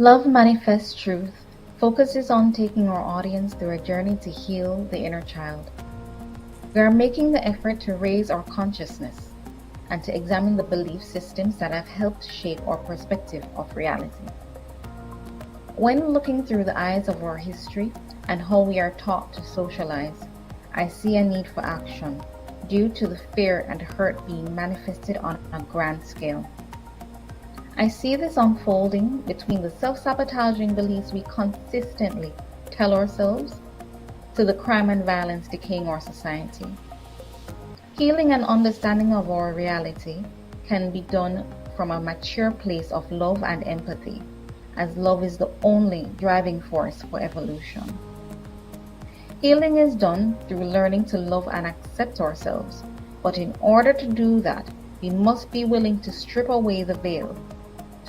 Love Manifests Truth focuses on taking our audience through a journey to heal the inner child. We are making the effort to raise our consciousness and to examine the belief systems that have helped shape our perspective of reality. When looking through the eyes of our history and how we are taught to socialize, I see a need for action due to the fear and hurt being manifested on a grand scale. I see this unfolding between the self-sabotaging beliefs we consistently tell ourselves to the crime and violence decaying our society. Healing and understanding of our reality can be done from a mature place of love and empathy, as love is the only driving force for evolution. Healing is done through learning to love and accept ourselves, but in order to do that, we must be willing to strip away the veil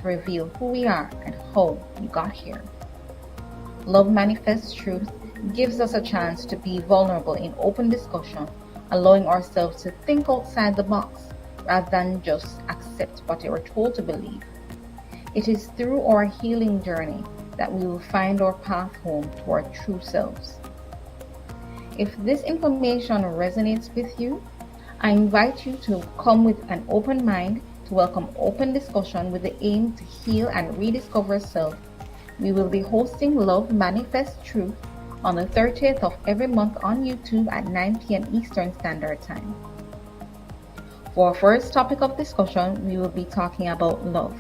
to reveal who we are and how we got here. Love Manifests Truth gives us a chance to be vulnerable in open discussion, allowing ourselves to think outside the box rather than just accept what we are told to believe. It is through our healing journey that we will find our path home to our true selves. If this information resonates with you, I invite you to come with an open mind to welcome open discussion with the aim to heal and rediscover self. We will be hosting Love Manifest Truth on the 30th of every month on YouTube at 9 p.m. Eastern Standard Time. For our first topic of discussion, we will be talking about love,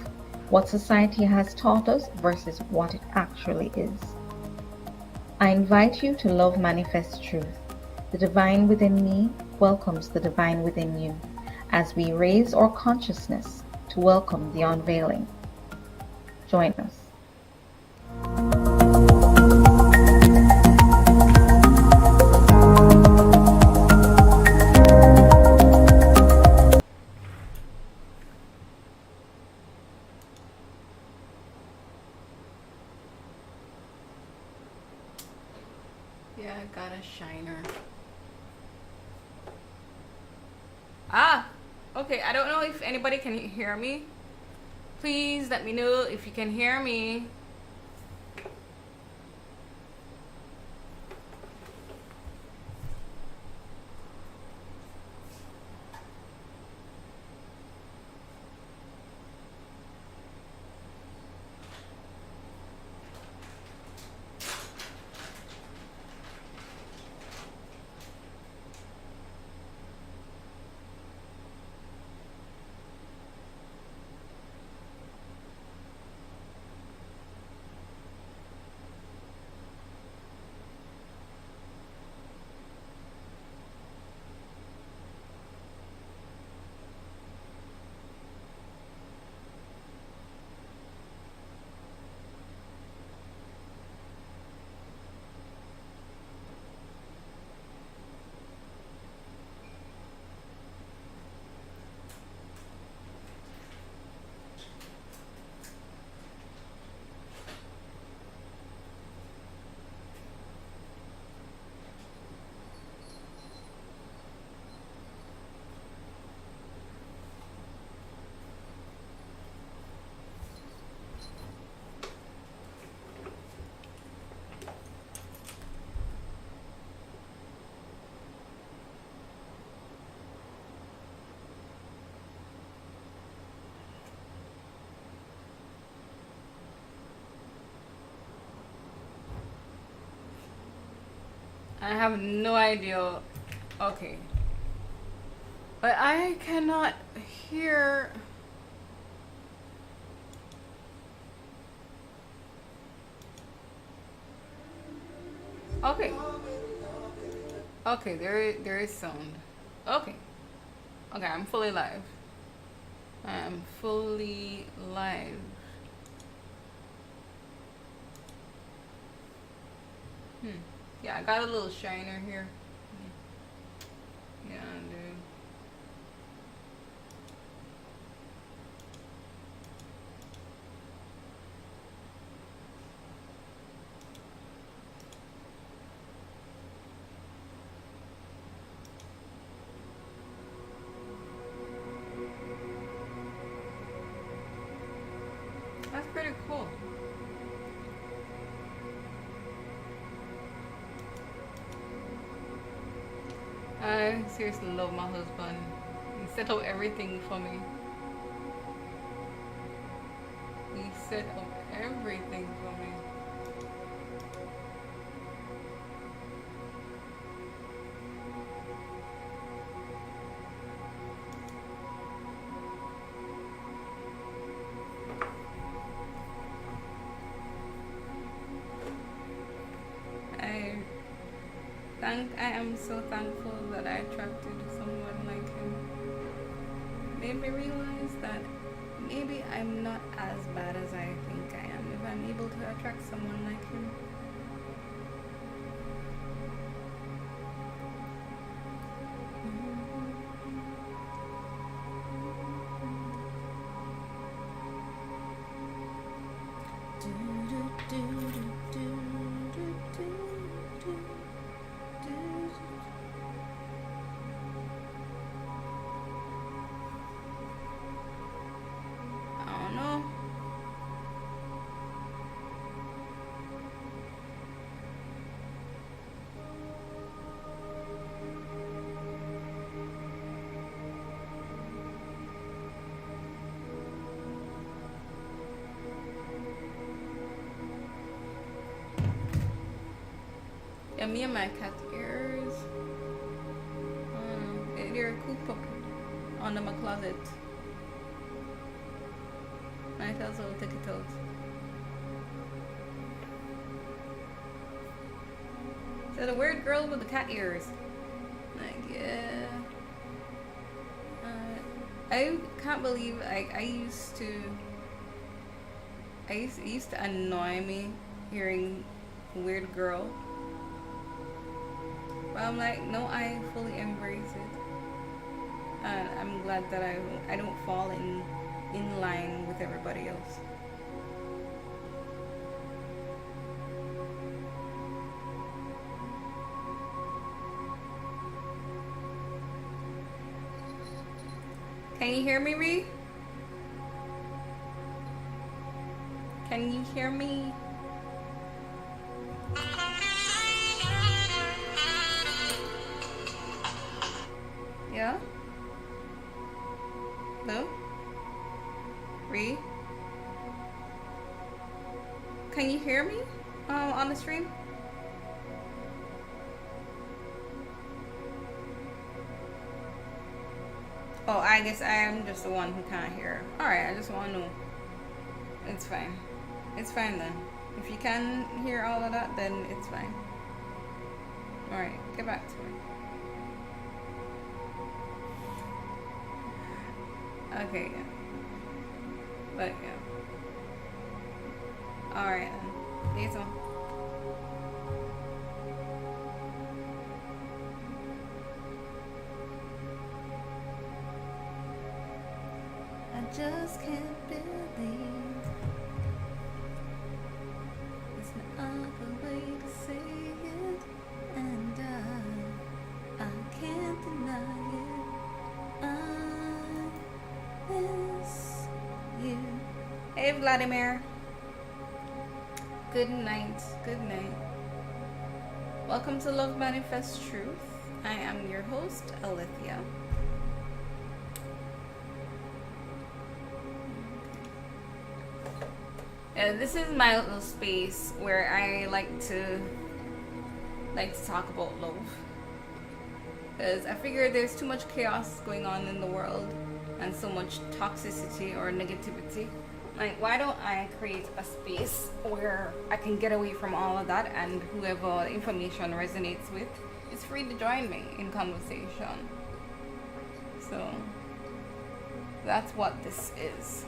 what society has taught us versus what it actually is. I invite you to Love Manifest Truth. The divine within me welcomes the divine within you as we raise our consciousness to welcome the unveiling. Join us. Yeah, I got a shiner. Okay, I don't know if anybody can hear me. Please let me know if you can hear me. I have no idea. Okay. But I cannot hear. Okay. Okay, there is sound. Okay. Okay, I'm fully live. I am fully live. Yeah, I got a little shiner here. Yeah, dude. That's pretty cool. I seriously love my husband. He set up everything for me. He set up everything for me. I I am so thankful that I attracted someone like him. Made me realize that maybe I'm not as bad as I think I am if I'm able to attract someone like him. I don't know. Yeah, me and my cat ears. They're cooped up under my closet. Might as well take it out. So the weird girl with the cat ears. Like, yeah. I can't believe it used to annoy me hearing weird girl. But I'm like, no, I fully embrace it. And I'm glad that I don't fall in line with everybody else. Can you hear me, Ree? Can you hear me? Yeah? No? Ree? Can you hear me on the stream? Oh, I guess I am just the one who can't hear. Alright, I just want to know. It's fine. It's fine then. If you can hear all of that, then it's fine. Alright, get back to it. Okay, yeah. But yeah. Alright then. See you soon. I just can't believe there's no other way to say it, and I can't deny it. I miss you. Hey Vladimir. Good night. Good night. Welcome to Love Manifest Truth. I am your host, Alithia. This is my little space where I like to talk about love, because I figure there's too much chaos going on in the world and so much toxicity or negativity. Like, why don't I create a space where I can get away from all of that, and whoever information resonates with is free to join me in conversation. So that's what this is.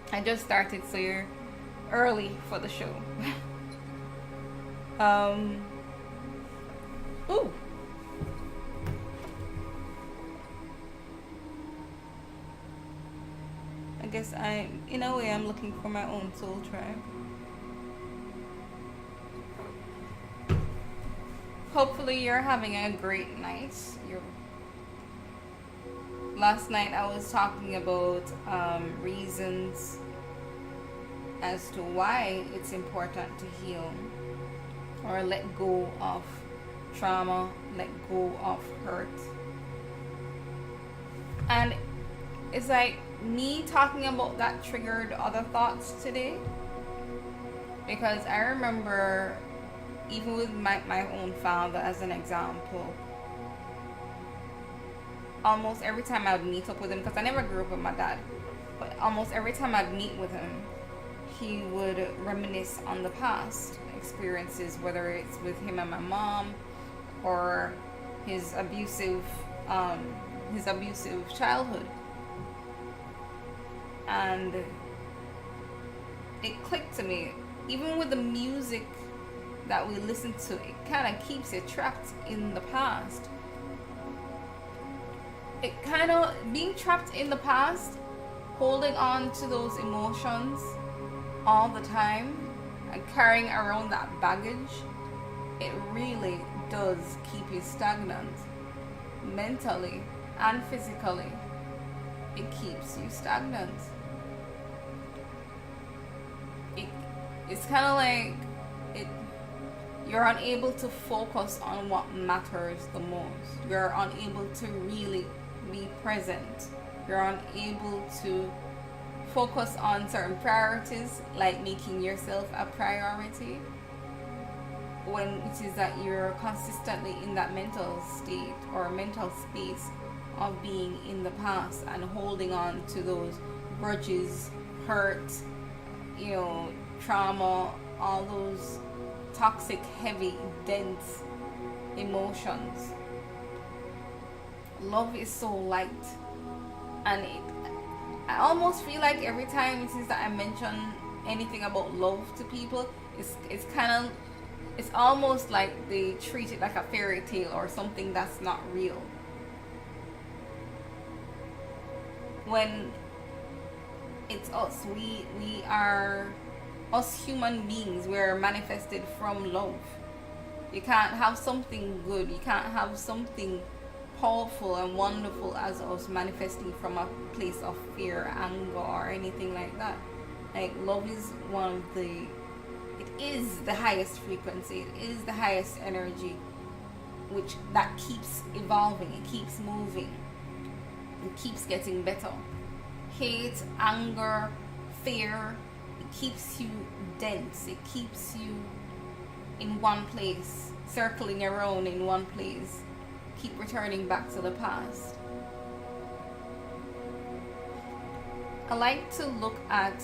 I just started, so you're early for the show. Ooh. I guess in a way, I'm looking for my own soul tribe. Hopefully you're having a great night. Last night I was talking about reasons as to why it's important to heal or let go of trauma, let go of hurt. And it's like me talking about that triggered other thoughts today, because I remember, even with my own father as an example, almost every time I would meet up with him, because I never grew up with my dad, but almost every time I'd meet with him, he would reminisce on the past experiences, whether it's with him and my mom, or his abusive childhood. And it clicked to me, even with the music that we listen to, it kind of keeps you trapped in the past. It kind of, being trapped in the past, holding on to those emotions all the time and carrying around that baggage, it really does keep you stagnant mentally and physically. It keeps you stagnant. It's kind of like you're unable to focus on what matters the most. You're unable to really be present. You're unable to focus on certain priorities, like making yourself a priority, when it is that you're consistently in that mental state or mental space of being in the past and holding on to those grudges, hurt, trauma, all those toxic, heavy, dense emotions. Love is so light, and I almost feel like every time it is that I mention anything about love to people, it's almost like they treat it like a fairy tale or something that's not real. When it's us, we are us human beings. We're manifested from love. You can't have something good, you can't have something powerful and wonderful as us manifesting from a place of fear, anger, or anything like that. Like, love is it is the highest frequency, it is the highest energy, that keeps evolving, it keeps moving, it keeps getting better. Hate, anger, fear, it keeps you dense, it keeps you in one place, circling around in one place, keep returning back to the past. I like to look at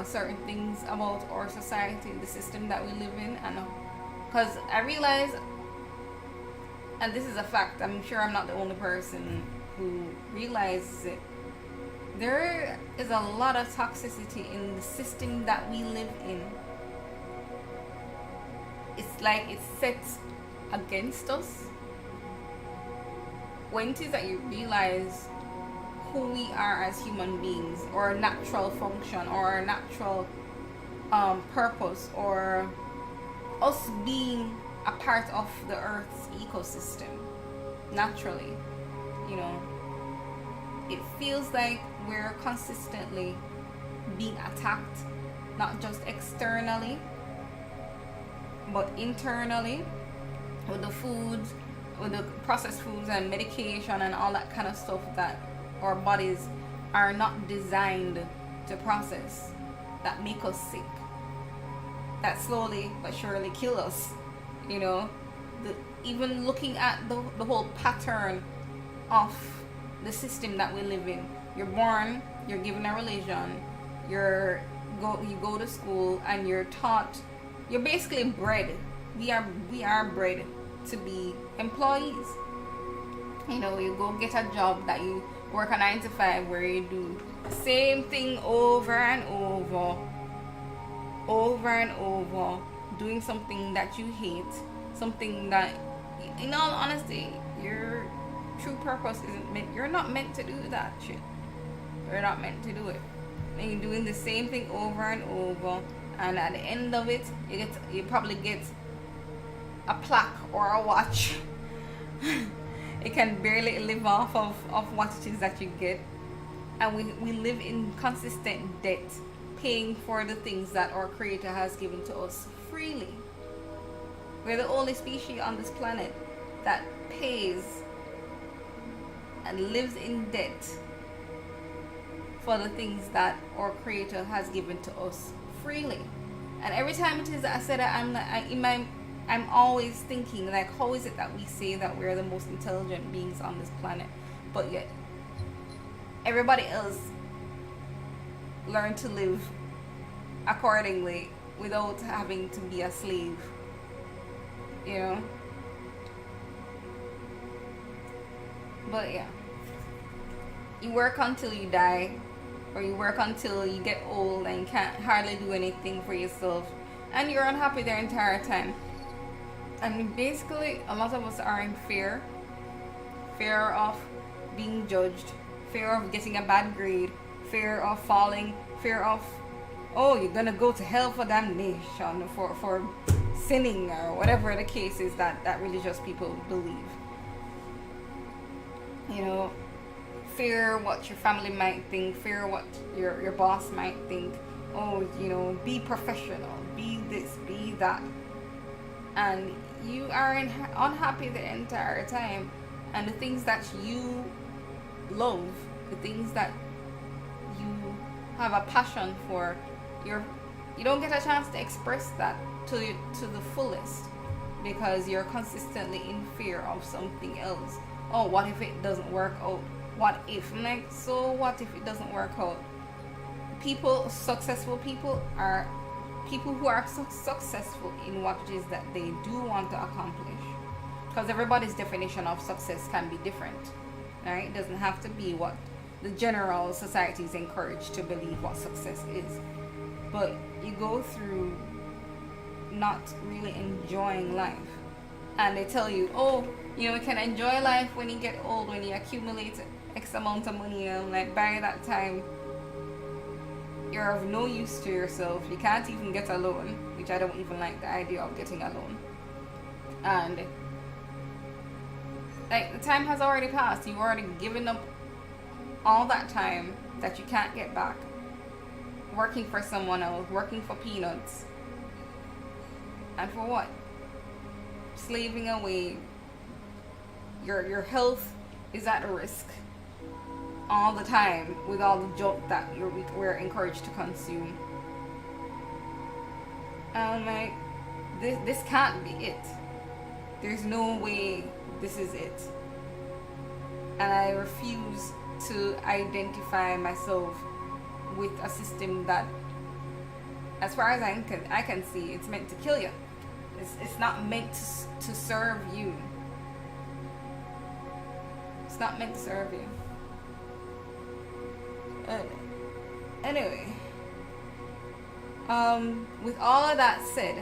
certain things about our society, the system that we live in, and because I realize, and this is a fact, I'm sure I'm not the only person who realizes it, there is a lot of toxicity in the system that we live in. It's like it's set against us. When it is that you realize who we are as human beings, or our natural function, or our natural purpose, or us being a part of the Earth's ecosystem naturally, it feels like we're consistently being attacked, not just externally but internally, with the foods, with the processed foods and medication and all that kind of stuff that our bodies are not designed to process, that make us sick, that slowly but surely kill us. Even looking at the whole pattern of the system that we live in. You're born, you're given a religion, you go to school, and you're taught, you're basically bred. We are bred to be employees. You go get a job that you work a 9 to 5, where you do the same thing over and over, doing something that you hate, something that, in all honesty, your true purpose you're not meant to do that shit. You're not meant to do it. And you're doing the same thing over and over, and at the end of it, you probably get a plaque or a watch. It can barely live off of what it is that you get. And we live in consistent debt, paying for the things that our Creator has given to us freely. We're the only species on this planet that pays and lives in debt for the things that our Creator has given to us freely. And every time it is that I say that, I'm always thinking, like, how is it that we say that we're the most intelligent beings on this planet, but yet everybody else learn to live accordingly without having to be a slave, you know? But yeah, you work until you die, or you work until you get old and you can't hardly do anything for yourself, and you're unhappy the entire time. And basically, a lot of us are in fear of being judged, fear of getting a bad grade, fear of falling, fear of, oh, you're gonna go to hell for damnation, for sinning, or whatever the case is that religious people believe. You know, fear what your family might think, fear what your boss might think. Oh, you know, be professional, be this, be that. And you are unhappy the entire time. And the things that you love, the things that you have a passion for, you don't get a chance to express that to the fullest, because you're consistently in fear of something else. Oh, what if it doesn't work out? What if? Like, so what if it doesn't work out? Successful people are people who are successful in what it is that they do want to accomplish. Because everybody's definition of success can be different, right? It doesn't have to be what the general society is encouraged to believe what success is. But you go through not really enjoying life, and they tell you, oh, you know, you can enjoy life when you get old, when you accumulate X amount of money, and like by that time you're of no use to yourself. You can't even get a loan, which I don't even like the idea of getting a loan. And like, the time has already passed. You've already given up all that time that you can't get back, working for someone else, working for peanuts. And for what? Slaving away. Your health is at risk all the time with all the junk that we're encouraged to consume. And like, this can't be it. There's no way this is it. And I refuse to identify myself with a system that, as far as I can see, it's meant to kill you. It's not meant to serve you. It's not meant to serve you. Anyway, with all of that said,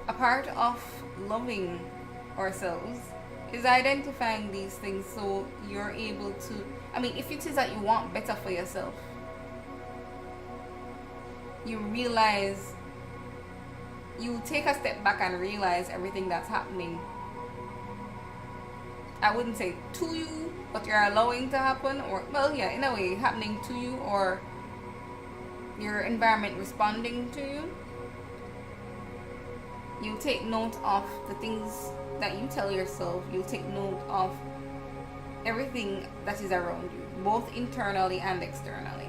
a part of loving ourselves is identifying these things, so you're able to, I mean, if it is that you want better for yourself, you realize, you take a step back and realize everything that's happening. I wouldn't say to you, but you're allowing to happen, or, well, yeah, in a way, happening to you, or your environment responding to you. You take note of the things that you tell yourself. You take note of everything that is around you, both internally and externally.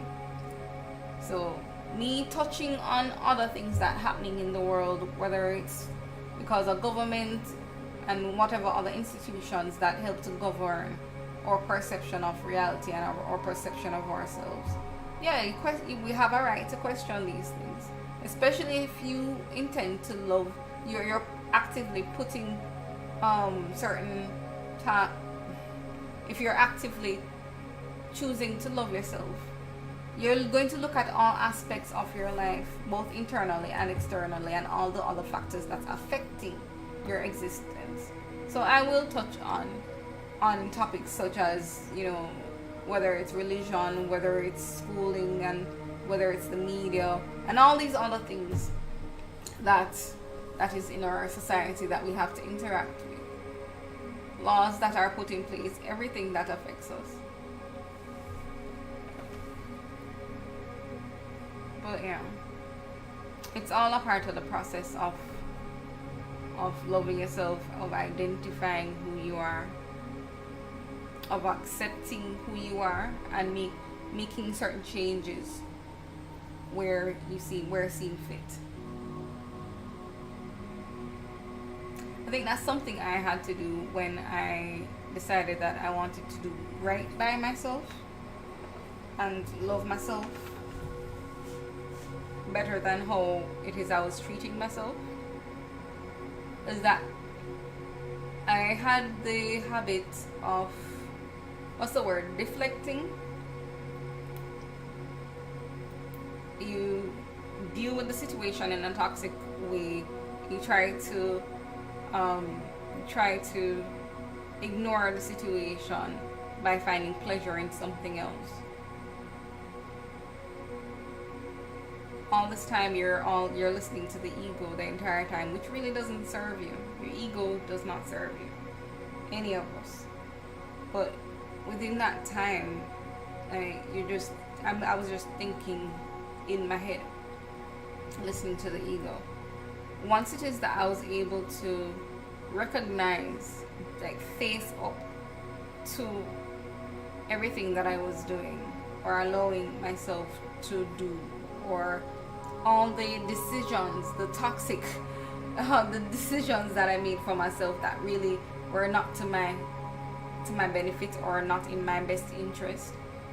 So me touching on other things that are happening in the world, whether it's because of government and whatever other institutions that help to govern our perception of reality and our perception of ourselves. Yeah, we have a right to question these things, especially if you intend to love. You're actively putting if you're actively choosing to love yourself, you're going to look at all aspects of your life, both internally and externally, and all the other factors that's affecting your existence. So I will touch on topics such as, you know, whether it's religion, whether it's schooling, and whether it's the media, and all these other things that is in our society that we have to interact with. Laws that are put in place, everything that affects us. But yeah, it's all a part of the process of loving yourself, of identifying who you are, of accepting who you are, and making certain changes where seem fit. I think that's something I had to do when I decided that I wanted to do right by myself and love myself better than how it is I was treating myself. Is that I had the habit of, what's the word, deflecting. You deal with the situation in a toxic way. You try to ignore the situation by finding pleasure in something else. All this time you're listening to the ego the entire time, which really doesn't serve you. Your ego does not serve you, any of us. But within that time, I was just thinking in my head, listening to the ego. Once it is that I was able to recognize, like face up to everything that I was doing or allowing myself to do, or all the decisions, the toxic the decisions that I made for myself that really were not to my benefit or not in my best interest,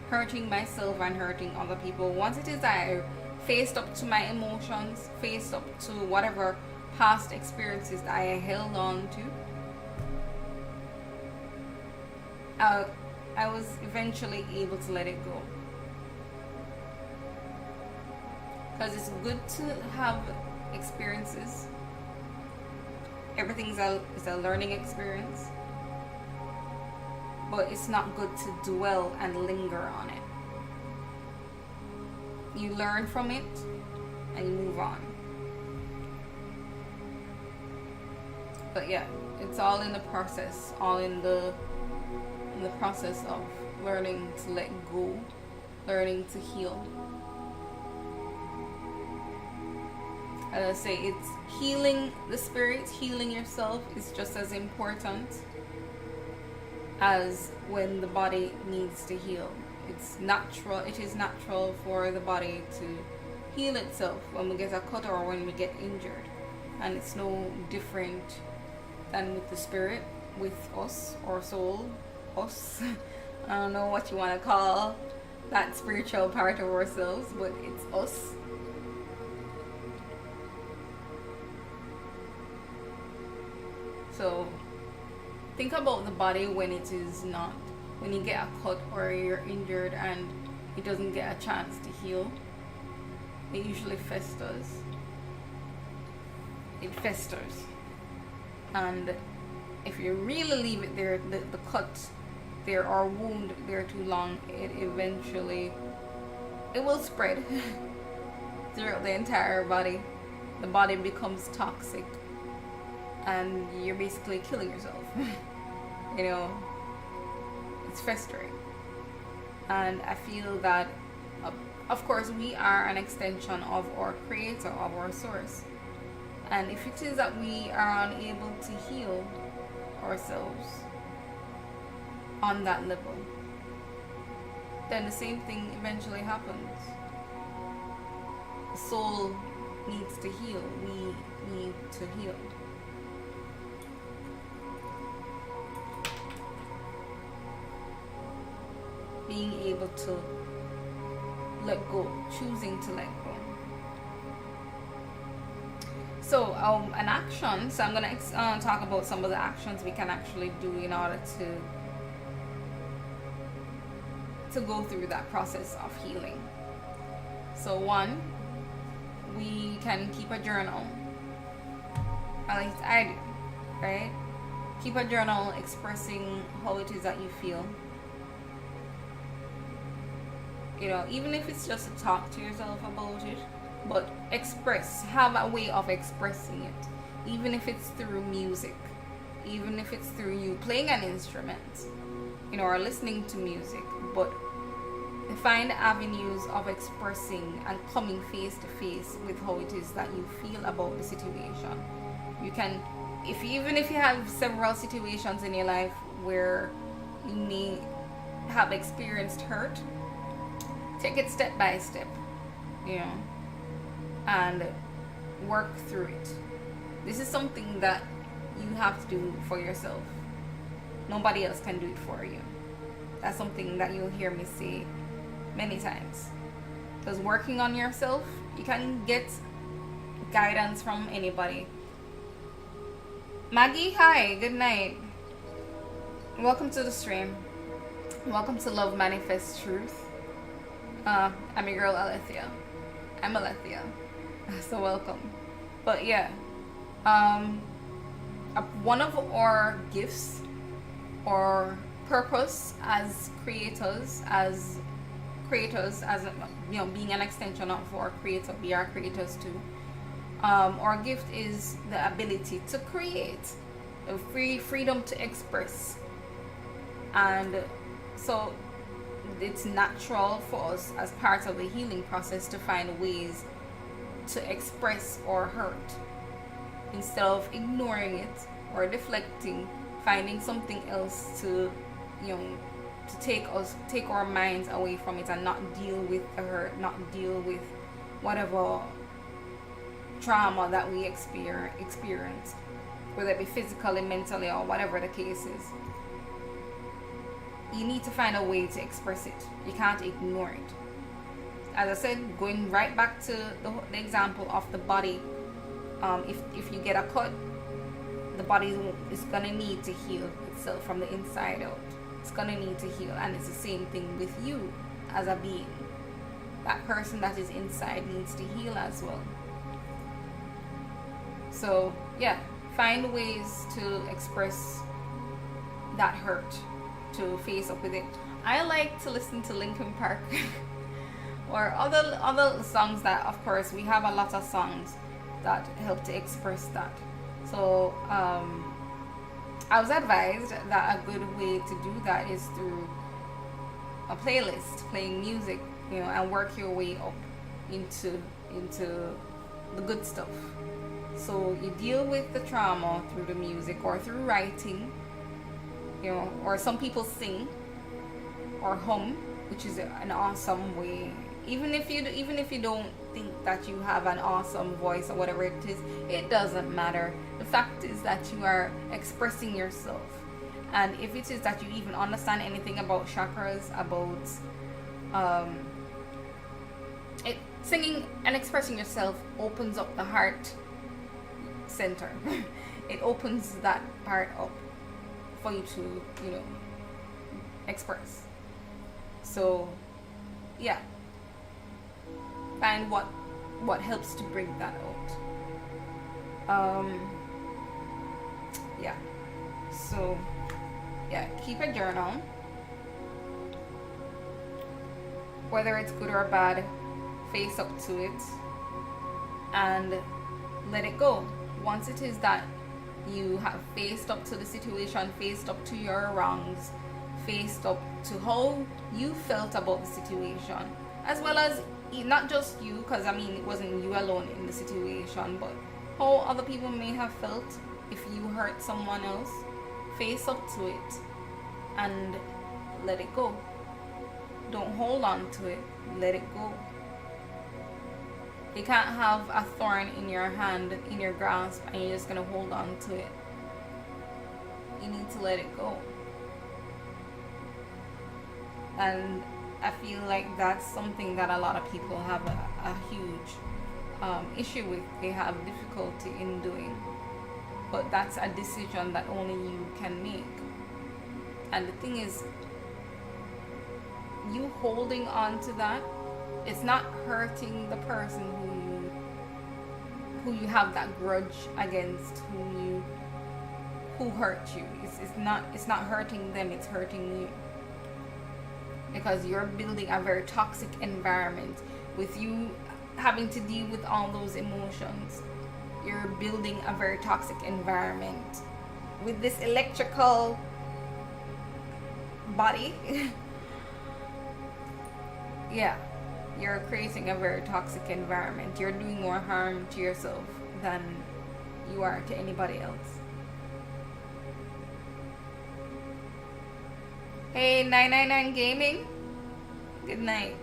hurting myself and hurting other people. Once it is that I faced up to my emotions, faced up to whatever past experiences that I held on to, I was eventually able to let it go. Because it's good to have experiences. Everything is a learning experience. But it's not good to dwell and linger on it. You learn from it and you move on. But yeah, it's all in the process, all in the process of learning to let go, learning to heal. As I say, it's healing the spirit, healing yourself is just as important as when the body needs to heal. It is natural for the body to heal itself when we get a cut or when we get injured. And it's no different than with the spirit, with us, or soul, us. I don't know what you want to call that spiritual part of ourselves, but it's us. So think about the body when it is not, when you get a cut or you're injured and it doesn't get a chance to heal. It usually festers. It festers. And if you really leave it there, the cut there or wound there too long, it will spread throughout the entire body. The body becomes toxic and you're basically killing yourself. You know, it's festering. And I feel that, of course, we are an extension of our creator, of our source. And if it is that we are unable to heal ourselves on that level, then the same thing eventually happens. The soul needs to heal. We need to heal. Being able to let go, choosing to let go. So an action, so I'm going to talk about some of the actions we can actually do in order to go through that process of healing. So one, we can keep a journal. At least I do, right? Keep a journal expressing how it is that you feel. You know, even if it's just to talk to yourself about it, but have a way of expressing it. Even if it's through music, even if it's through you playing an instrument, you know, or listening to music, but Find avenues of expressing and coming face to face with how it is that you feel about the situation. You can, even if you have several situations in your life where you may have experienced hurt, take it step by step, you know, and work through it. This is something that you have to do for yourself. Nobody else can do it for you. That's something that you'll hear me say many times. Because working on yourself, you can get guidance from anybody. Maggie, hi, good night. Welcome to the stream. Welcome to Love Manifest Truth. I'm your girl Alethea. I'm Alethea. So welcome. But yeah, one of our gifts or purpose as creators, as you know, being an extension of our creator, we are creators too. Our gift is the ability to create, a freedom to express, and so it's natural for us as part of the healing process to find ways to express our hurt instead of ignoring it or deflecting, finding something else to, you know, to take our minds away from it and not deal with the hurt, not deal with whatever trauma that we experience, whether it be physically, mentally, or whatever the case is. You need to find a way to express it. You can't ignore it. As I said, going right back to the example of the body, if you get a cut, the body is gonna need to heal itself from the inside out. It's gonna need to heal, and it's the same thing with you as a being. That person that is inside needs to heal as well. So yeah, find ways to express that hurt, to face up with it. I like to listen to Linkin Park or other songs that, of course, we have a lot of songs that help to express that. So I was advised that a good way to do that is through a playlist, playing music, you know, and work your way up into the good stuff. So you deal with the trauma through the music or through writing, you know, or some people sing or hum, which is an awesome way. Even if you don't think that you have an awesome voice or whatever it is, it doesn't matter. The fact is that you are expressing yourself. And if it is that you even understand anything about chakras, about singing and expressing yourself opens up the heart center. It opens that part up for you to, you know, express. So yeah, find what helps to bring that out. Yeah, so yeah, keep a journal, whether it's good or bad. Face up to it and let it go. Once it is that you have faced up to the situation, faced up to your wrongs, faced up to how you felt about the situation, as well as not just you, because I mean it wasn't you alone in the situation, but how other people may have felt if you hurt someone else. Face up to it and let it go. Don't hold on to it. Let it go. You can't have a thorn in your hand, in your grasp, and you're just gonna hold on to it. You need to let it go. And I feel like that's something that a lot of people have a huge issue with. They have difficulty in doing. But that's a decision that only you can make. And the thing is, you holding on to that, it's not hurting the person who you have that grudge against, who hurt you. It's not hurting them, it's hurting you. Because you're building a very toxic environment with you having to deal with all those emotions. You're building a very toxic environment with this electrical body. yeah, you're creating a very toxic environment. You're doing more harm to yourself than you are to anybody else. Hey, 999 Gaming. Good night.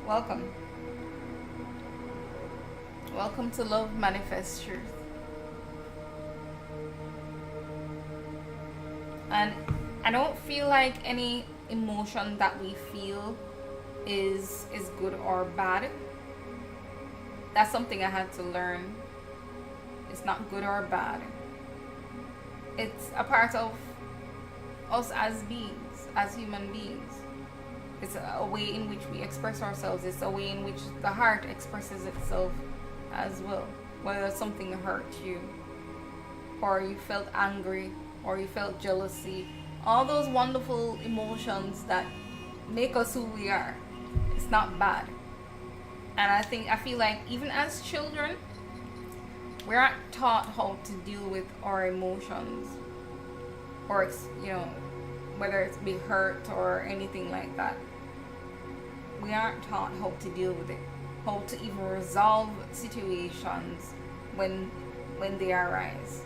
Welcome. Welcome to Love Manifest Truth. And I don't feel like any emotion that we feel is good or bad. That's something I had to learn. It's not good or bad. It's a part of us as beings, as human beings. It's a way in which we express ourselves. It's a way in which the heart expresses itself as well. Whether something hurt you, or you felt angry, or you felt jealousy, all those wonderful emotions that make us who we are. It's not bad. And I feel like even as children, we aren't taught how to deal with our emotions, or whether it's be hurt or anything like that. We aren't taught how to deal with it, how to even resolve situations when they arise,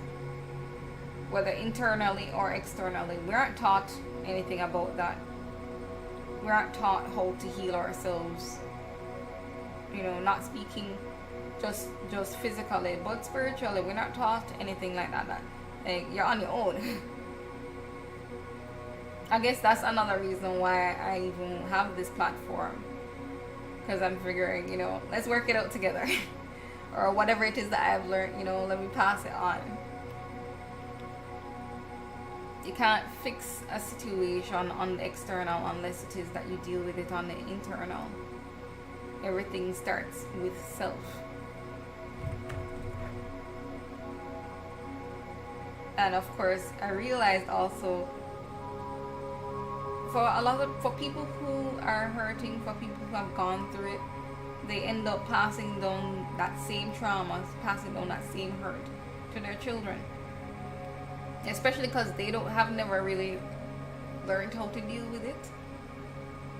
whether internally or externally. We aren't taught anything about that. We aren't taught how to heal ourselves. Not speaking just physically, but spiritually. We're not taught anything like that. Like, you're on your own. I guess that's another reason why I even have this platform, because I'm figuring, let's work it out together. Or whatever it is that I've learned, let me pass it on. You can't fix a situation on the external unless it is that you deal with it on the internal. Everything starts with self. And of course, I realized also, for people who are hurting, for people who have gone through it, they end up passing down that same trauma, passing down that same hurt to their children. Especially because they have never really learned how to deal with it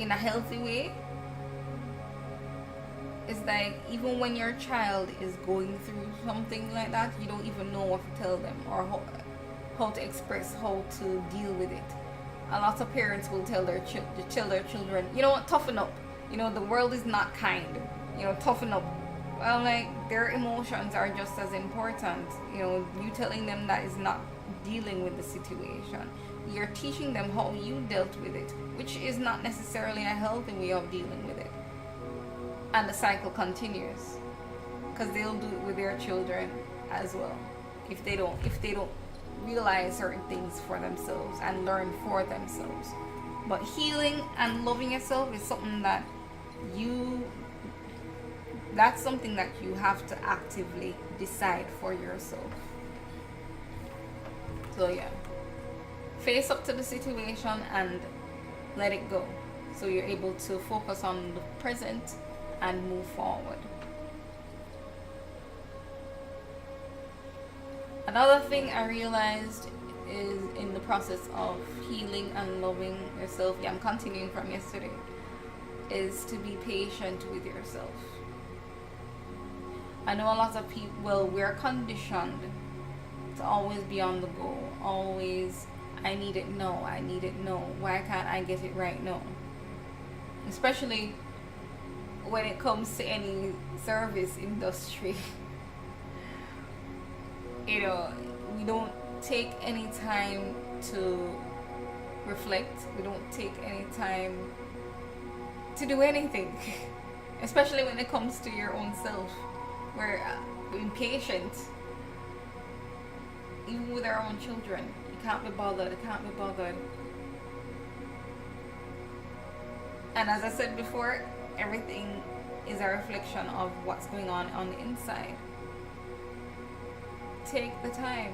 in a healthy way. It's like, even when your child is going through something like that, you don't even know what to tell them, or how to express, how to deal with it. A lot of parents will tell their children, toughen up. The world is not kind. Toughen up. Well, like, their emotions are just as important. You telling them that is not dealing with the situation. You're teaching them how you dealt with it, which is not necessarily a healthy way of dealing with it. And the cycle continues, because they'll do it with their children as well, if they don't realize certain things for themselves and learn for themselves. But healing and loving yourself is something that's something that you have to actively decide for yourself. So yeah, face up to the situation and let it go, so you're able to focus on the present and move forward. Another thing I realized is, in the process of healing and loving yourself, I'm continuing from yesterday, is to be patient with yourself. I know a lot of people, we're conditioned to always be on the go, always, I need it now, why can't I get it right now? Especially when it comes to any service industry. We don't take any time to reflect. We don't take any time to do anything. Especially when it comes to your own self. We're impatient. Even with our own children. You can't be bothered. And as I said before, everything is a reflection of what's going on the inside. Take the time.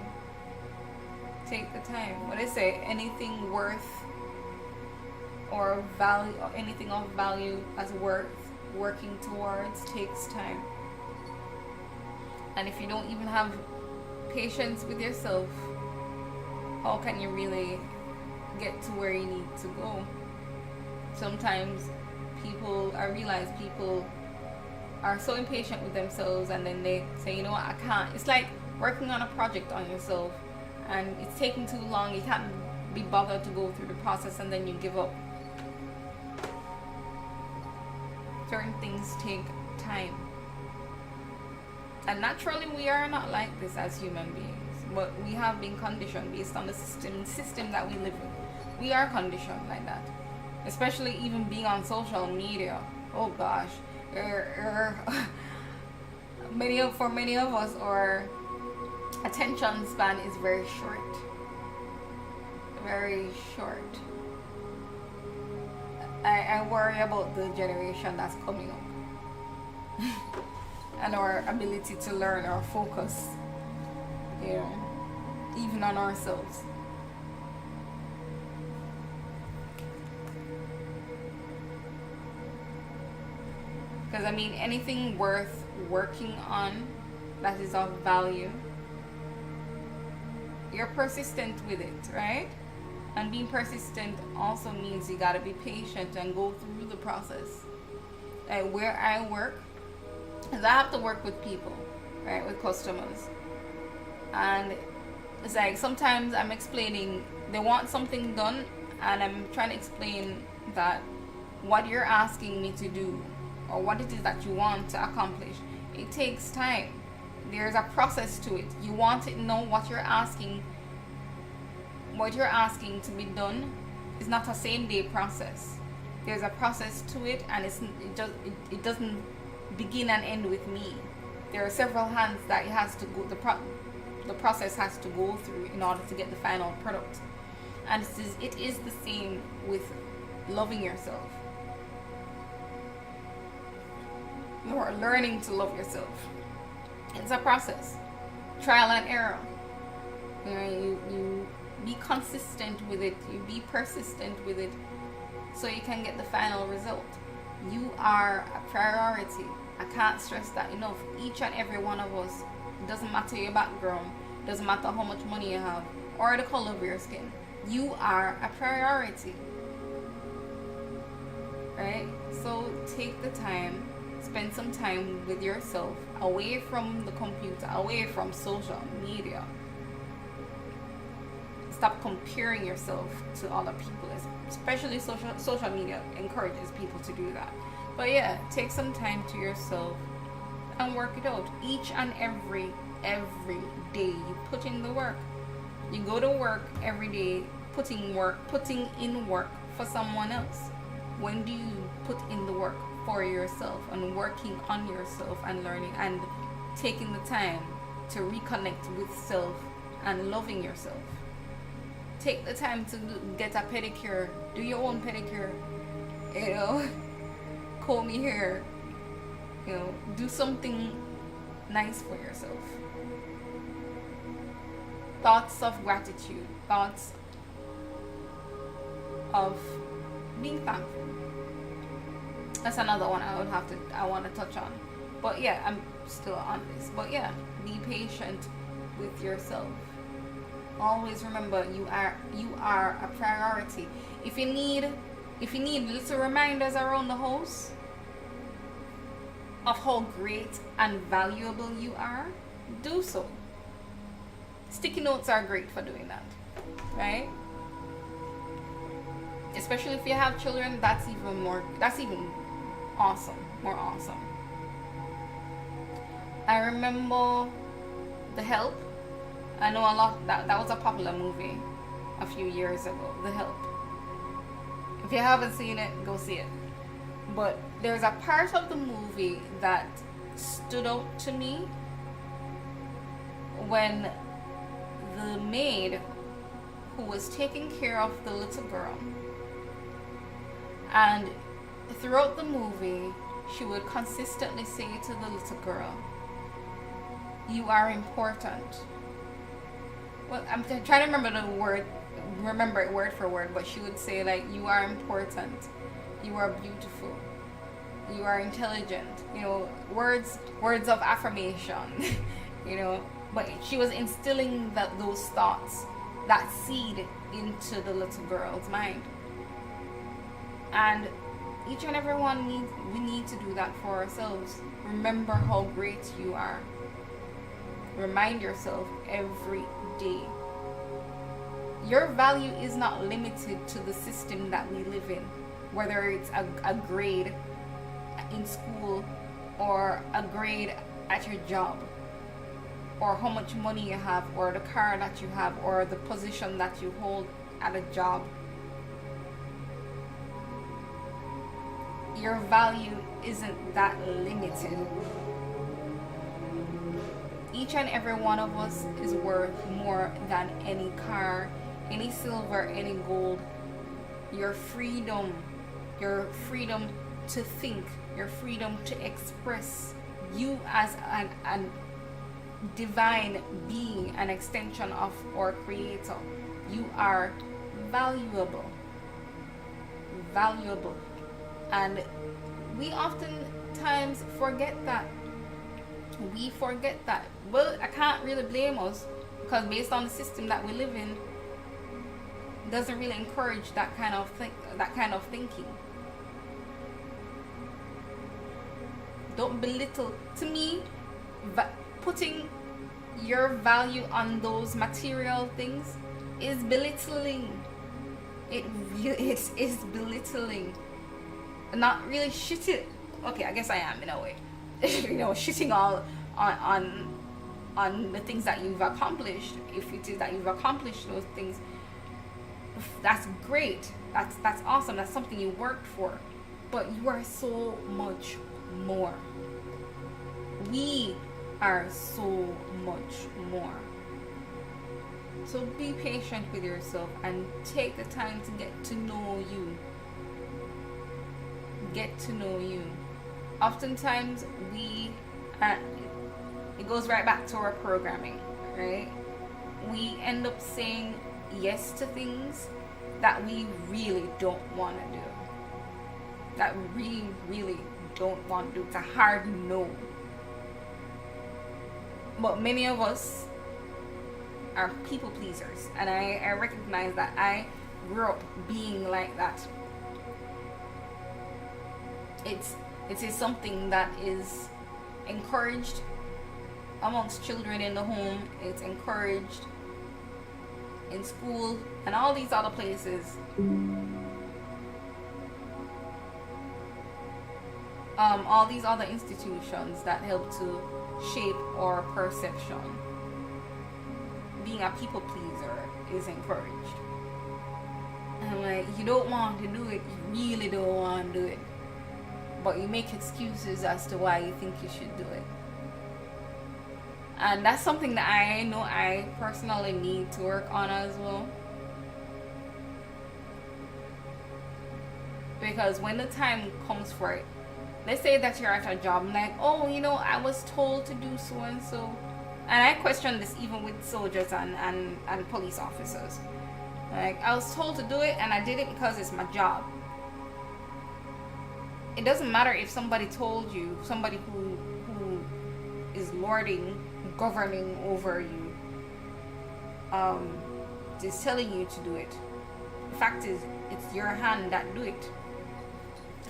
What I say, anything worth or value, or anything of value as worth working towards, takes time. And if you don't even have patience with yourself, how can you really get to where you need to go? Sometimes I realize people are so impatient with themselves, and then they say, you know what, I can't. It's like working on a project on yourself and it's taking too long, you can't be bothered to go through the process, and then you give up. Certain things take time. And naturally we are not like this as human beings, but we have been conditioned based on the system that we live in. We are conditioned like that. Especially even being on social media. Oh gosh. For many of us, our attention span is very short. Very short. I worry about the generation that's coming up. And our ability to learn or focus, you know, even on ourselves. Because I mean, anything worth working on that is of value, you're persistent with it, right? And being persistent also means you gotta be patient and go through the process. Like where I work, because I have to work with people, right, with customers. And it's like sometimes I'm explaining, they want something done, and I'm trying to explain that what you're asking me to do, or what it is that you want to accomplish, it takes time. There's a process to it. You want to know what you're asking to be done is not a same day process. There's a process to it, and it doesn't begin and end with me. There are several hands that it has to go, the process has to go through in order to get the final product. And it is the same with loving yourself. Or learning to love yourself. It's a process. Trial and error. You know, you be consistent with it. You be persistent with it, so you can get the final result. You are a priority. I can't stress that enough. Each and every one of us. Doesn't matter your background. Doesn't matter how much money you have or the color of your skin. You are a priority. Right? So take the time. Spend some time with yourself, away from the computer, away from social media. Stop comparing yourself to other people, especially social media encourages people to do that. But yeah, take some time to yourself and work it out. Each and every day you put in the work. You go to work every day putting in work for someone else. When do you put in the work for yourself and working on yourself and learning and taking the time to reconnect with self and loving yourself? Take the time to get a pedicure, do your own pedicure, you know, comb your hair, you know, do something nice for yourself. Thoughts of gratitude, thoughts of being thankful. That's another one I want to touch on. But yeah, I'm still on this. But yeah, be patient with yourself. Always remember you are a priority. If you need little reminders around the house of how great and valuable you are, do so. Sticky notes are great for doing that, right? Especially if you have children, that's even more awesome. I remember The Help. I know a lot that was a popular movie a few years ago, The Help. If you haven't seen it, go see it. But there's a part of the movie that stood out to me when the maid who was taking care of the little girl, and throughout the movie she would consistently say to the little girl, "You are important." Well, I'm trying to remember it word for word, but she would say, like, "You are important, you are beautiful, you are intelligent," you know, words of affirmation. You know, but she was instilling those thoughts, that seed, into the little girl's mind. And each and every one we need to do that for ourselves. Remember how great you are. Remind yourself every day. Your value is not limited to the system that we live in, whether it's a grade in school or a grade at your job, or how much money you have, or the car that you have, or the position that you hold at a job. Your value isn't that limited. Each and every one of us is worth more than any car, any silver, any gold. Your freedom to think, your freedom to express, you as an divine being, an extension of our Creator. You are valuable. Valuable. And we oftentimes forget that. We forget that. Well, I can't really blame us, because based on the system that we live in, doesn't really encourage that kind of thinking. Don't belittle. To me, putting your value on those material things is belittling. It is belittling. Not really shitting. Okay, I guess I am in a way. Shitting all on the things that you've accomplished. If it is that you've accomplished those things, that's great. That's awesome. That's something you worked for. But you are so much more. We are so much more. So be patient with yourself and take the time to get to know you. Get to know you. Oftentimes it goes right back to our programming, right? We end up saying yes to things that we really don't want to do. That we really don't want to do. It's a hard no. But many of us are people pleasers, and I recognize that. I grew up being like that. It is something that is encouraged amongst children in the home. It's encouraged in school and all these other places. All these other institutions that help to shape our perception. Being a people pleaser is encouraged. And like, you don't want to do it, you really don't want to do it, but you make excuses as to why you think you should do it. And that's something that I know I personally need to work on as well. Because when the time comes for it, let's say that you're at a job and like, oh, I was told to do so and so. And I question this even with soldiers and police officers. Like, I was told to do it and I did it because it's my job. It doesn't matter if somebody told you, somebody who is governing over you, is telling you to do it. The fact is, it's your hand that do it.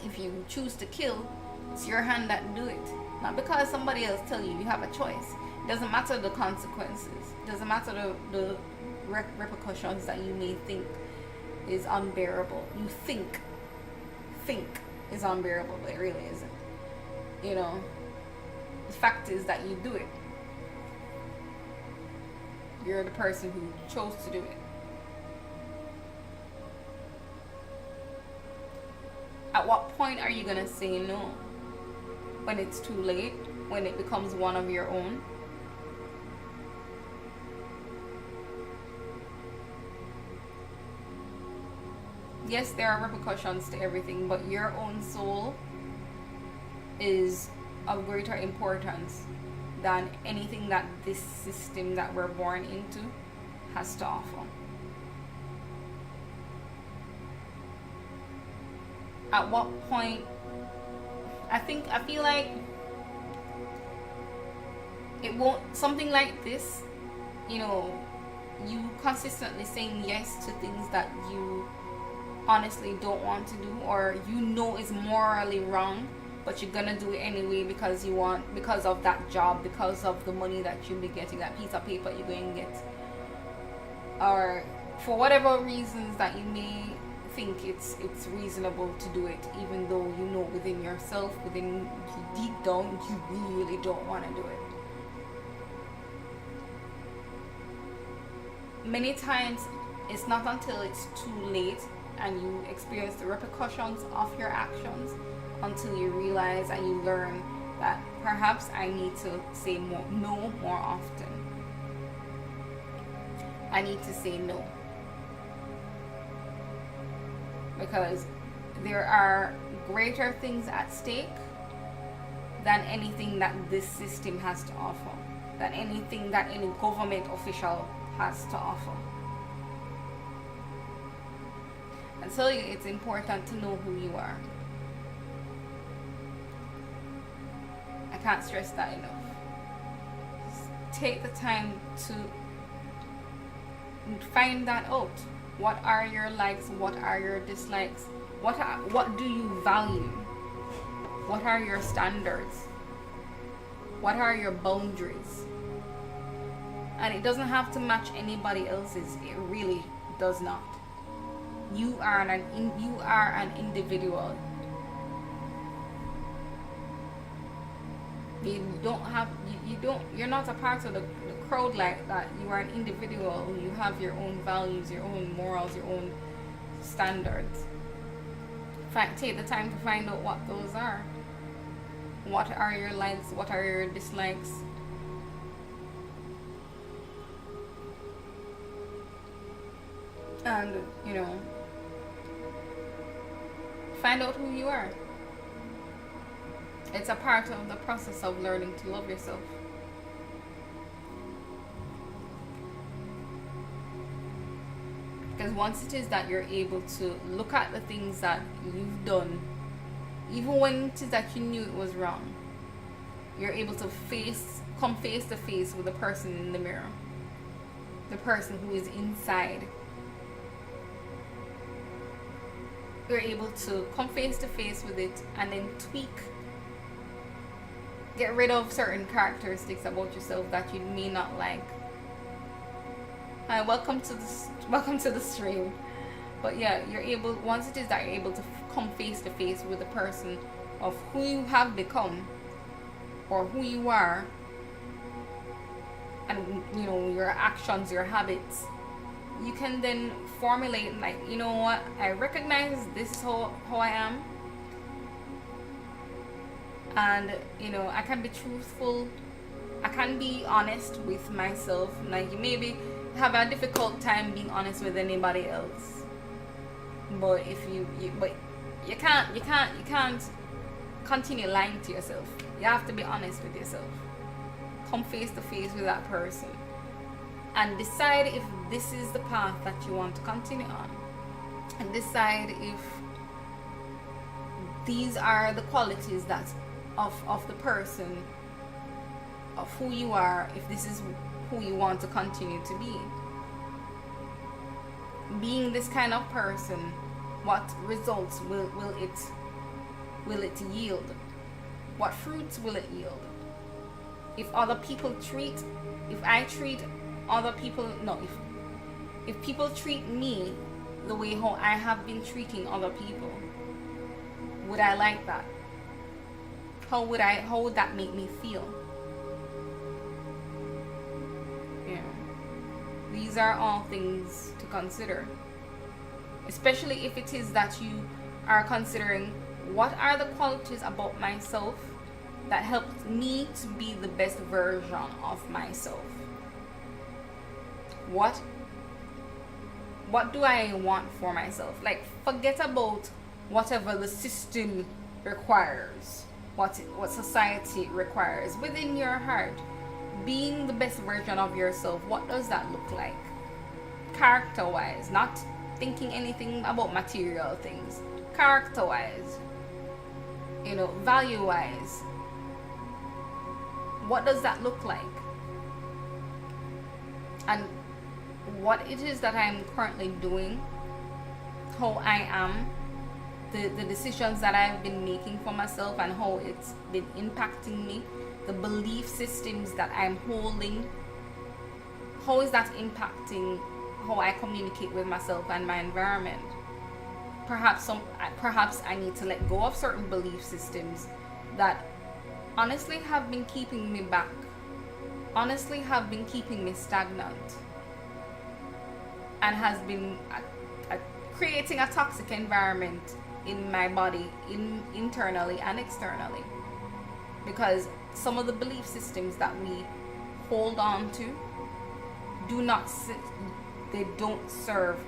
If you choose to kill, it's your hand that do it. Not because somebody else tell you have a choice. It doesn't matter the consequences. It doesn't matter the repercussions that you may think is unbearable. You think is unbearable, but it really isn't. The fact is that you do it. You're the person who chose to do it. At what point are you gonna say no? When it's too late? When it becomes one of your own? Yes, there are repercussions to everything, but your own soul is of greater importance than anything that this system that we're born into has to offer. At what point, I feel like it won't, something like this, you consistently saying yes to things that you honestly don't want to do, or you know is morally wrong, but you're gonna do it anyway because you want, because of that job, because of the money that you'll be getting, that piece of paper you're going to get, or for whatever reasons that you may think it's reasonable to do it, even though you know within yourself, within deep down, you really don't want to do it. Many times it's not until it's too late and you experience the repercussions of your actions until you realize and you learn that perhaps I need to say no more often. I need to say no. Because there are greater things at stake than anything that this system has to offer, than anything that any government official has to offer. And so it's important to know who you are. I can't stress that enough. Just take the time to find that out. What are your likes? What are your dislikes? What do you value? What are your standards? What are your boundaries? And it doesn't have to match anybody else's. It really does not. You are an individual. You're not a part of the crowd like that. You are an individual. You have your own values, your own morals, your own standards. Take the time to find out what those are. What are your likes? What are your dislikes? And, find out who you are. It's a part of the process of learning to love yourself. Because once it is that you're able to look at the things that you've done, even when it is that you knew it was wrong, you're able to come face to face with the person in the mirror, the person who is inside. You're able to come face to face with it and then tweak, get rid of certain characteristics about yourself that you may not like. Hi, welcome to the stream. But yeah, you're able, once it is that you're able to come face to face with the person of who you have become or who you are, and your actions, your habits, you can then formulate like, you know what, I recognize this is how I am, and I can be truthful, I can be honest with myself. Like, you maybe have a difficult time being honest with anybody else, but if you can't continue lying to yourself. You have to be honest with yourself. Come face to face with that person and decide if this is the path that you want to continue on, and decide if these are the qualities that of the person, of who you are, if this is who you want to continue to be. Being this kind of person, what results will it yield? What fruits will it yield? If people treat me the way how I have been treating other people, would I like that? How would that make me feel? These are all things to consider, especially if it is that you are considering what are the qualities about myself that helped me to be the best version of myself. What do I want for myself? Like, forget about whatever the system requires, what society requires. Within your heart, being the best version of yourself, what does that look like? Character-wise, not thinking anything about material things. Character-wise, value-wise, what does that look like? And what it is that I'm currently doing, how I am, the decisions that I've been making for myself and how it's been impacting me, the belief systems that I'm holding, how is that impacting how I communicate with myself and my environment? Perhaps I need to let go of certain belief systems that honestly have been keeping me back, honestly have been keeping me stagnant, and has been creating a toxic environment in my body, internally and externally. Because some of the belief systems that we hold on to they don't serve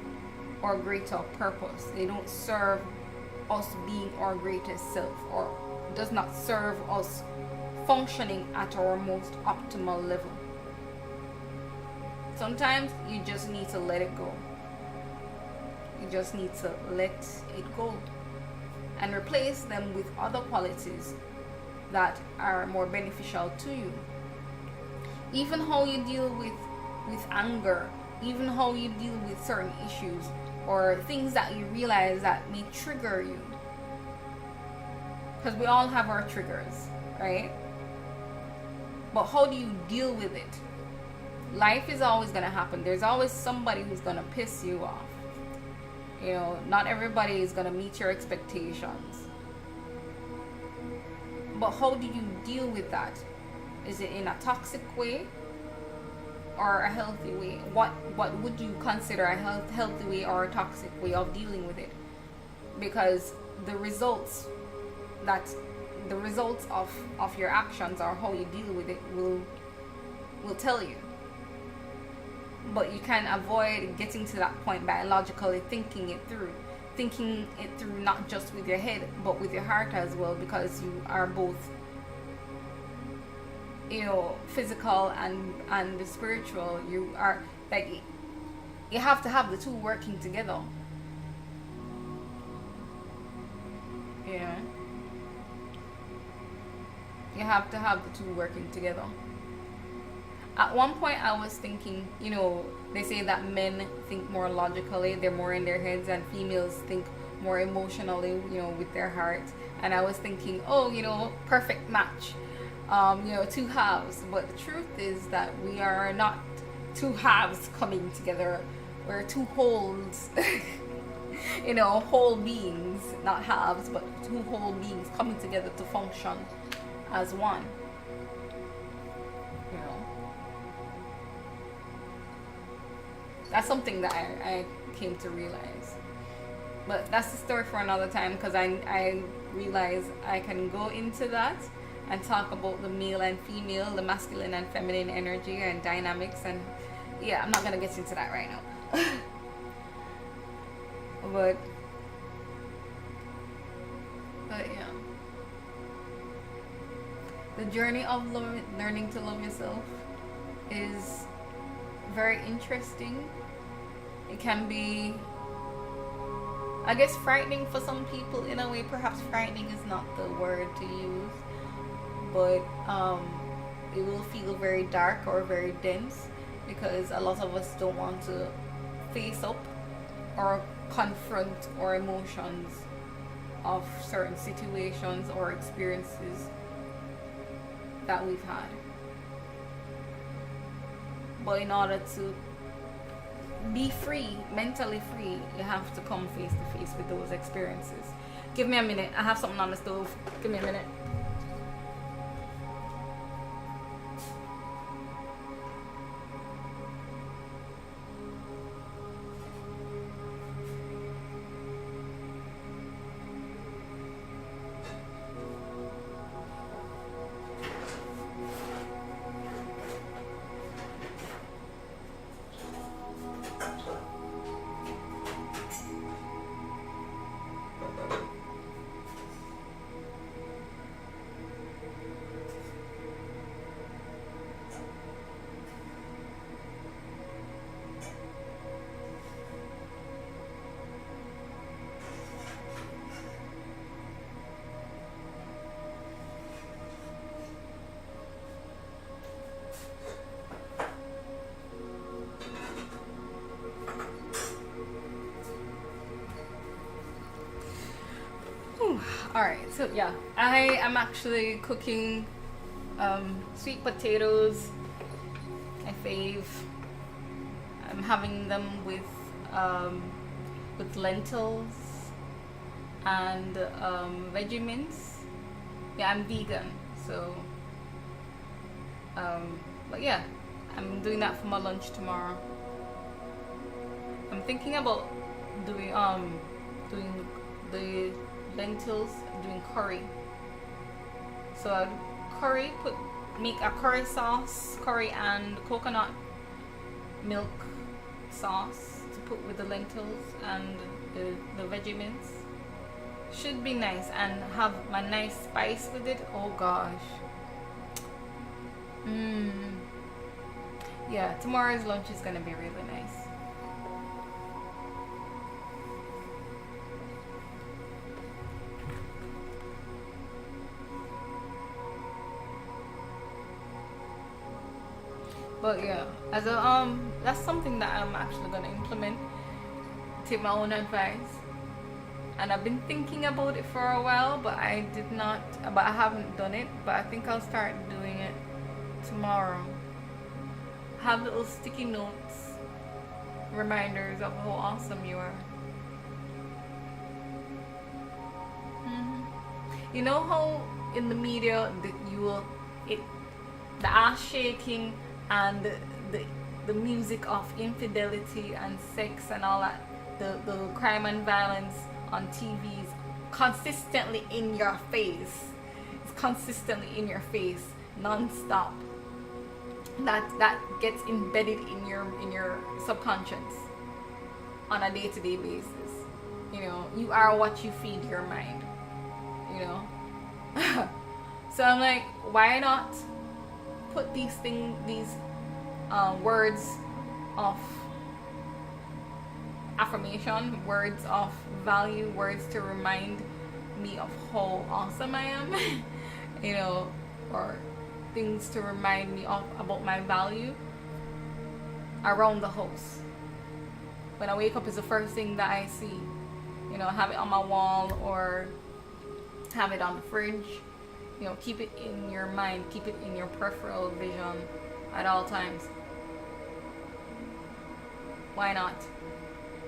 our greater purpose. They don't serve us being our greatest self, or does not serve us functioning at our most optimal level. Sometimes you just need to let it go. You just need to let it go and replace them with other qualities that are more beneficial to you. Even how you deal with anger, even how you deal with certain issues or things that you realize that may trigger you. Because we all have our triggers, right? But how do you deal with it? Life is always going to happen. There's always somebody who's going to piss you off. You know, not everybody is going to meet your expectations. But how do you deal with that? Is it in a toxic way or a healthy way? What would you consider a healthy way or a toxic way of dealing with it? Because the results of your actions or how you deal with it will tell you. But you can avoid getting to that point by logically thinking it through not just with your head but with your heart as well, because you are both, you know, physical and spiritual. You are like, you have to have the two working together, you know. You have to have the two working together. At one point I was thinking, you know, they say that men think more logically, they're more in their heads, and females think more emotionally, you know, with their hearts. And I was thinking, oh, you know, perfect match, you know, two halves. But the truth is that we are not two halves coming together. We're two wholes, you know, whole beings, not halves, but two whole beings coming together to function as one. You know, that's something that I came to realize. But that's the story for another time, because I realize I can go into that and talk about the male and female, the masculine and feminine energy and dynamics, and yeah, I'm not gonna get into that right now. but yeah, the journey of learning to love yourself is very interesting. It can be, I guess, frightening for some people in a way. Perhaps frightening is not the word to use, but it will feel very dark or very dense, because a lot of us don't want to face up or confront our emotions of certain situations or experiences that we've had. But in order to be free, mentally free, you have to come face to face with those experiences. Give me a minute. I have something on the stove. Give me a minute. Alright, so yeah, I am actually cooking sweet potatoes, my fave. I'm having them with lentils and veggie mince. Yeah, I'm vegan, so but yeah, I'm doing that for my lunch tomorrow. I'm thinking about doing the lentils, doing curry. So I'd make a curry sauce, curry and coconut milk sauce to put with the lentils and the veggie mince. Should be nice, and have my nice spice with it. Oh gosh. Yeah, tomorrow's lunch is gonna be really nice. But yeah, as a that's something that I'm actually gonna implement. Take my own advice. And I've been thinking about it for a while, but I haven't done it. But I think I'll start doing it tomorrow. Have little sticky notes, reminders of how awesome you are. You know how in the media that the ass shaking and the music of infidelity and sex and all that, the crime and violence on TVs consistently in your face. It's consistently in your face, non-stop. That gets embedded in your subconscious on a day-to-day basis. You know, you are what you feed your mind. You know. So I'm like, why not put these words of affirmation, words of value, words to remind me of how awesome I am, you know, or things to remind me of about my value around the house. When I wake up, is the first thing that I see. You know, have it on my wall or have it on the fridge. You know, keep it in your mind, keep it in your peripheral vision at all times. Why not?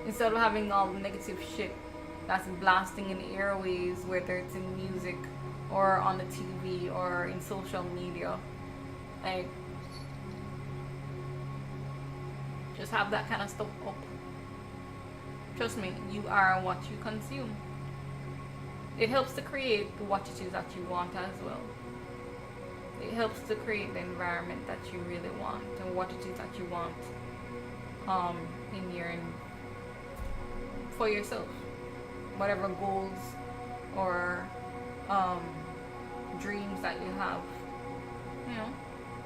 Instead of having all the negative shit that's blasting in the airways, whether it's in music or on the TV or in social media, like, just have that kind of stuff up. Trust me, you are what you consume. It helps to create what it is that you want as well. It helps to create the environment that you really want and what it is that you want for yourself. Whatever goals or dreams that you have, you know,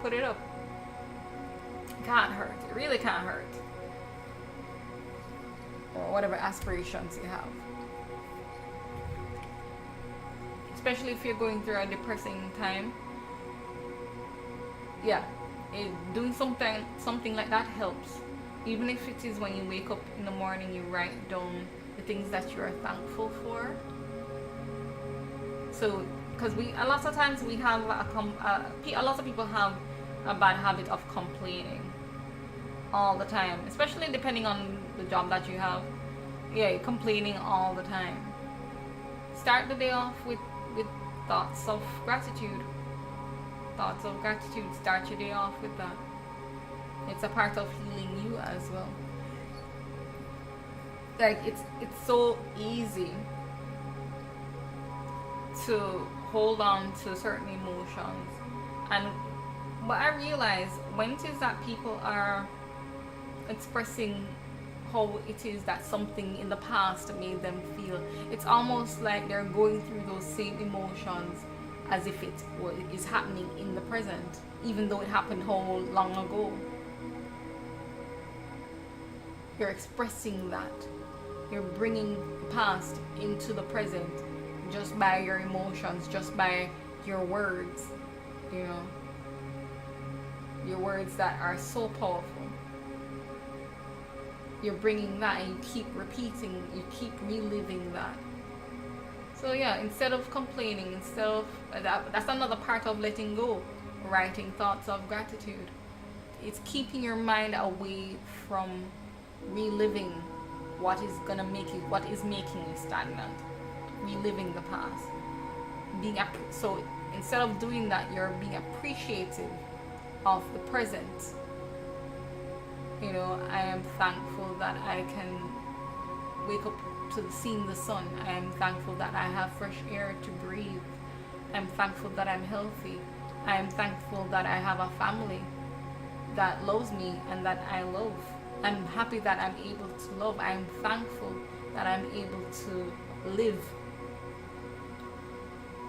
put it up. It can't hurt. It really can't hurt. Or whatever aspirations you have. Especially if you're going through a depressing time. Yeah, doing something like that helps. Even if it is when you wake up in the morning, you write down the things that you are thankful for. So, because a lot of times we have a lot of people have a bad habit of complaining all the time, especially depending on the job that you have. Yeah, you're complaining all the time. Start the day off with thoughts of gratitude. Thoughts of gratitude. Start your day off with that. It's a part of healing you as well. Like, it's so easy to hold on to certain emotions, and what I realize when it is that people are expressing how it is that something in the past made them feel, it's almost like they're going through those same emotions as if it is happening in the present, even though it happened how long ago. You're expressing that. You're bringing the past into the present just by your emotions, just by your words, you know. Your words that are so powerful. You're bringing that and you keep repeating, you keep reliving that. So yeah, instead of complaining, instead of that's another part of letting go, writing thoughts of gratitude. It's keeping your mind away from reliving what is making you stagnant, reliving the past. So instead of doing that, you're being appreciative of the present. I am thankful that I can wake up to seeing the sun. I am thankful that I have fresh air to breathe. I'm thankful that I'm healthy. I am thankful that I have a family that loves me and that I love. I'm happy that I'm able to love. I'm thankful that I'm able to live.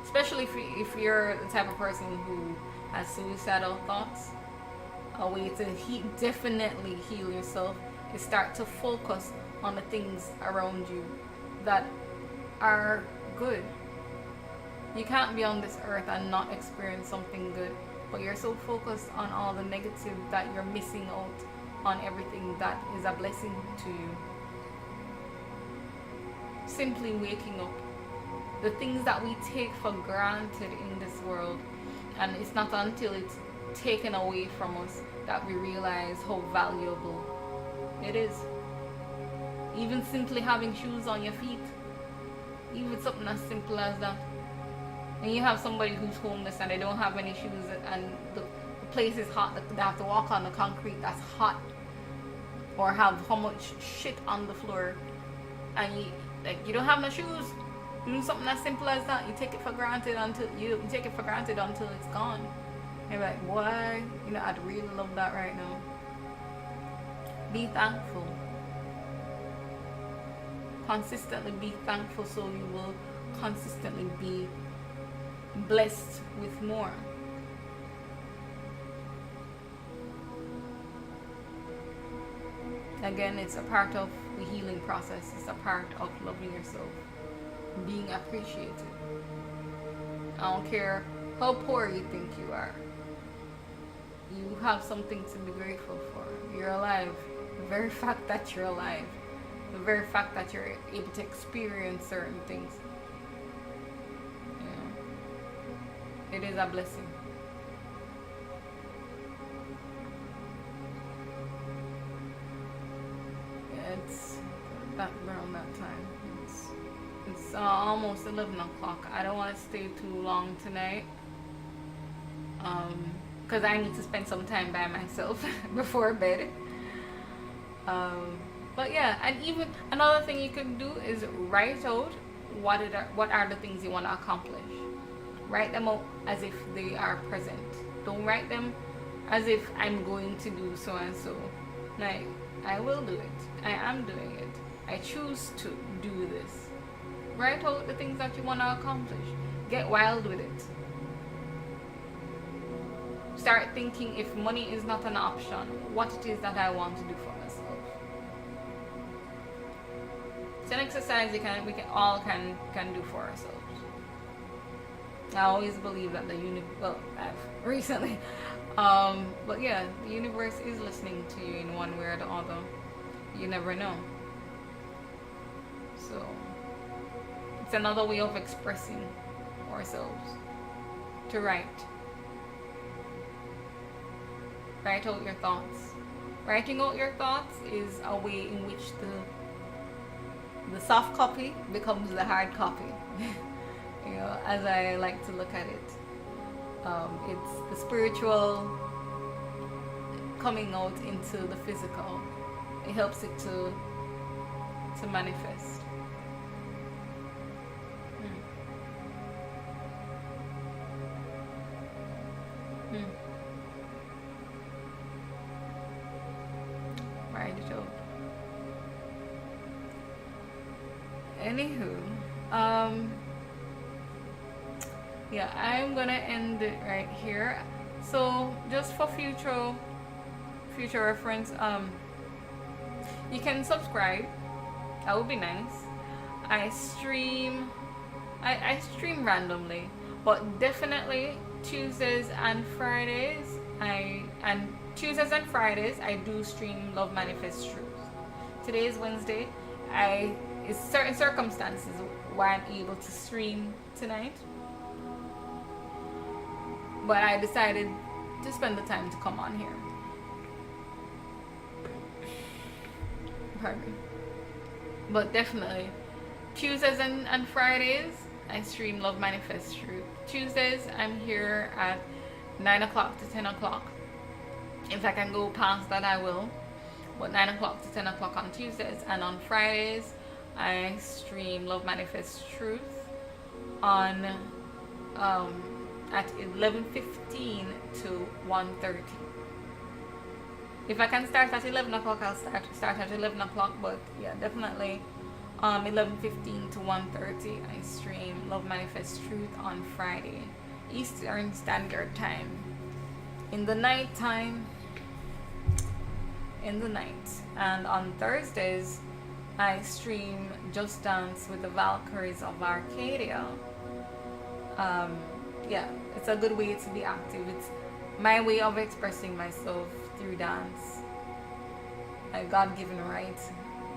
Especially if you're the type of person who has suicidal thoughts, a way to definitely heal yourself is start to focus on the things around you that are good. You can't be on this earth and not experience something good, but you're so focused on all the negative that you're missing out on everything that is a blessing to you. Simply waking up. The things that we take for granted in this world, and it's not until it's taken away from us that we realize how valuable it is. Even simply having shoes on your feet, even something as simple as that. And you have somebody who's homeless and they don't have any shoes, and the place is hot, they have to walk on the concrete that's hot, or have how much shit on the floor, and you don't have no shoes. Something as simple as that, you take it for granted until it's gone. And you're like, why? I'd really love that right now. Be thankful. Consistently be thankful, so you will consistently be blessed with more. Again, it's a part of the healing process. It's a part of loving yourself, being appreciated. I don't care how poor you think you are. You have something to be grateful for. You're alive. The very fact that you're alive, the very fact that you're able to experience certain things, it is a blessing. It's around that time. It's almost 11 o'clock. I don't want to stay too long tonight, because I need to spend some time by myself before bed. But yeah, and even another thing you can do is write out what are the things you want to accomplish. Write them out as if they are present. Don't write them as if I'm going to do so and so. Like, I will do it. I am doing it. I choose to do this. Write out the things that you want to accomplish. Get wild with it. Start thinking, if money is not an option, what it is that I want to do for myself. It's an exercise we can all do for ourselves. I always believe that I've recently, but yeah, the universe is listening to you in one way or the other. You never know. So it's another way of expressing ourselves. To write out your thoughts. Writing out your thoughts is a way in which the soft copy becomes the hard copy. As I like to look at it, it's the spiritual coming out into the physical. It helps it to manifest. Write it out. Anywho, yeah, I'm gonna end it right here. So just for future reference, you can subscribe. That would be nice. I stream randomly, but definitely Tuesdays and Fridays I do stream Love Manifest Truth. Today is Wednesday. it's certain circumstances why I'm able to stream tonight. But I decided to spend the time to come on here. Pardon me. But definitely, Tuesdays and Fridays, I stream Love Manifest Truth. Tuesdays, I'm here at 9 o'clock to 10 o'clock. If I can go past that, I will. But 9 o'clock to 10 o'clock on Tuesdays. And on Fridays, I stream Love Manifest Truth on at 11:15 to 1:30. If I can start at 11 o'clock, I'll start at 11 o'clock. But yeah, definitely 11:15 to 1:30, I stream Love Manifest Truth on Friday, Eastern Standard Time. In the night time, in the night. And on Thursdays, I stream Just Dance with the Valkyries of Arcadia. Yeah, it's a good way to be active. It's my way of expressing myself through dance. A God-given right,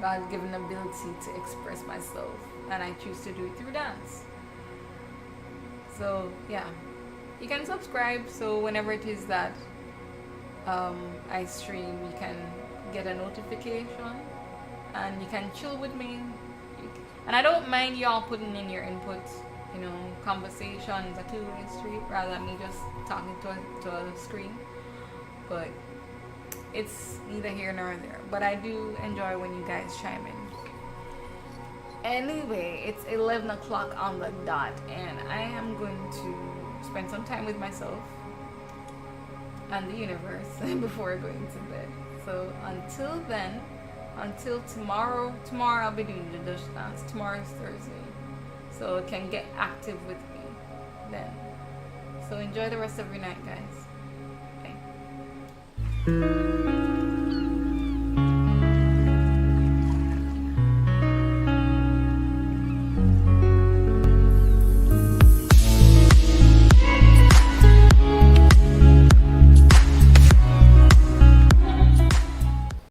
God-given ability to express myself, and I choose to do it through dance. So yeah, you can subscribe, so whenever it is that I stream, you can get a notification and you can chill with me. And I don't mind y'all putting in your input. You know, conversation is a two-way street rather than me just talking to a screen. But it's neither here nor there. But I do enjoy when you guys chime in. Anyway, it's 11 o'clock on the dot, and I am going to spend some time with myself and the universe before going to bed. So until then, until tomorrow I'll be doing the Just Dance. Tomorrow is Thursday, so you can get active with me then. So enjoy the rest of your night, guys. Bye.